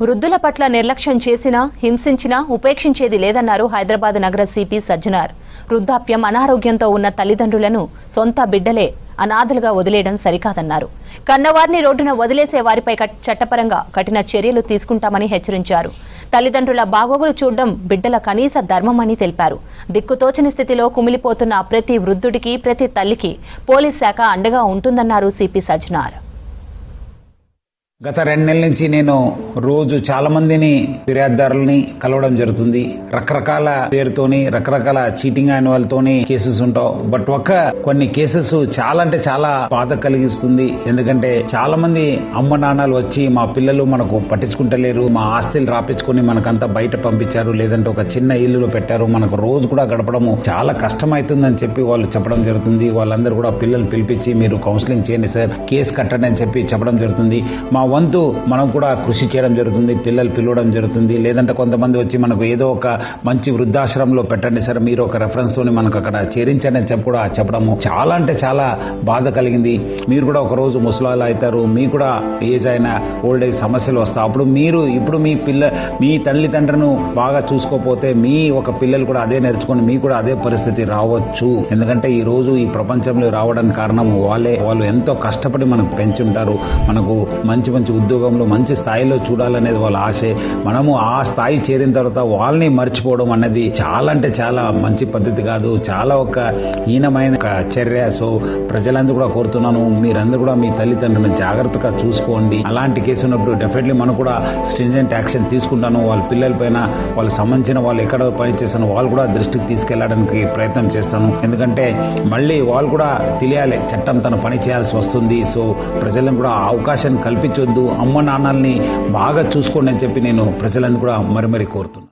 వృద్ధుల పట్ల నిర్లక్ష్యం చేసినా హింసించినా ఉపేక్షించేది లేదన్నారు హైదరాబాద్ నగర సిపి సజ్జనార్. వృద్ధాప్యం అనారోగ్యంతో ఉన్న తల్లిదండ్రులను సొంత బిడ్డలే అనాథలుగా వదిలేయడం సరికాదన్నారు. కన్నవారిని రోడ్డున వదిలేసే వారిపై చట్టపరంగా కఠిన చర్యలు తీసుకుంటామని హెచ్చరించారు. తల్లిదండ్రుల బాగోగులు చూడడం బిడ్డల కనీస ధర్మమని తెలిపారు. దిక్కుతోచని స్థితిలో కుమిలిపోతున్న ప్రతి వృద్ధుడికి ప్రతి తల్లికి పోలీస్ శాఖ అండగా ఉంటుందన్నారు సిపి సజ్జనార్. గత 2 నెలల నుంచి నేను రోజు చాలా మందిని ఫిర్యాదుదారులని కలవడం జరుగుతుంది. రకరకాల పేరుతోని రకరకాల చీటింగ్ అయిన వాళ్ళతోని కేసెస్ ఉంటావు. బట్ కొన్ని కేసెస్ చాలా అంటే చాలా బాధ కలిగిస్తుంది. ఎందుకంటే చాలా మంది అమ్మ నాన్నలు వచ్చి మా పిల్లలు మనకు పట్టించుకుంటలేరు, మా ఆస్తులు రాపించుకుని మనకంతా బయట పంపించారు, లేదంటే ఒక చిన్న ఇల్లులో పెట్టారు, మనకు రోజు కూడా గడపడము చాలా కష్టమవుతుందని చెప్పి వాళ్ళు చెప్పడం జరుగుతుంది. వాళ్ళందరూ కూడా పిల్లల్ని పిలిపించి మీరు కౌన్సిలింగ్ చేయండి సార్, కేసు కట్టండి అని చెప్పి చెప్పడం జరుగుతుంది. మా వంతు మనం కూడా కృషి చేయడం జరుగుతుంది, పిల్లలు పిలవడం జరుగుతుంది. లేదంటే కొంతమంది వచ్చి మనకు ఏదో ఒక మంచి వృద్ధాశ్రమంలో పెట్టండి సార్, మీరు ఒక రెఫరెన్స్ తోని మనకు అక్కడ చేరించండి అని చెప్పి కూడా చెప్పడము చాలా అంటే చాలా బాధ కలిగింది. మీరు కూడా ఒక రోజు ముసలాలు అవుతారు, మీకు కూడా ఏజ్ అయిన ఓల్డ్ ఏజ్ సమస్యలు వస్తాయి. అప్పుడు మీరు ఇప్పుడు మీ తల్లిదండ్రులను బాగా చూసుకోకపోతే మీ ఒక పిల్లలు కూడా అదే నేర్చుకొని మీకు కూడా అదే పరిస్థితి రావచ్చు. ఎందుకంటే ఈ రోజు ఈ ప్రపంచంలో రావడానికి కారణం వాళ్ళు ఎంతో కష్టపడి మనకు పెంచుంటారు. మనకు మంచి ఉద్యోగంలో మంచి స్థాయిలో చూడాలనేది వాళ్ళ ఆశే. మనము ఆ స్థాయి చేరిన తర్వాత వాళ్ళని మర్చిపోవడం అనేది చాలా అంటే చాలా మంచి పద్ధతి కాదు, చాలా ఒక హీనమైన చర్య. సో ప్రజలందరూ కూడా కోరుతున్నాను, మీరందరూ కూడా మీ తల్లిదండ్రులను జాగ్రత్తగా చూసుకోండి. అలాంటి కేసు ఉన్నప్పుడు డెఫినెట్లీ మనం కూడా స్ట్రింజెంట్ యాక్షన్ తీసుకుంటాను. వాళ్ళ పిల్లల పైన వాళ్ళకి సంబంధించిన వాళ్ళు ఎక్కడ పని చేస్తాను వాళ్ళు కూడా దృష్టికి తీసుకెళ్లడానికి ప్రయత్నం చేస్తాను. ఎందుకంటే మళ్ళీ వాళ్ళు కూడా తెలియాలి చట్టం తన పని చేయాల్సి వస్తుంది. సో ప్రజలను కూడా అవకాశాన్ని కల్పించొద్దు, అమ్మ నాన్నల్ని బాగా చూసుకోండి అని చెప్పి నేను ప్రజలను కూడా మరి కోరుతున్నాను.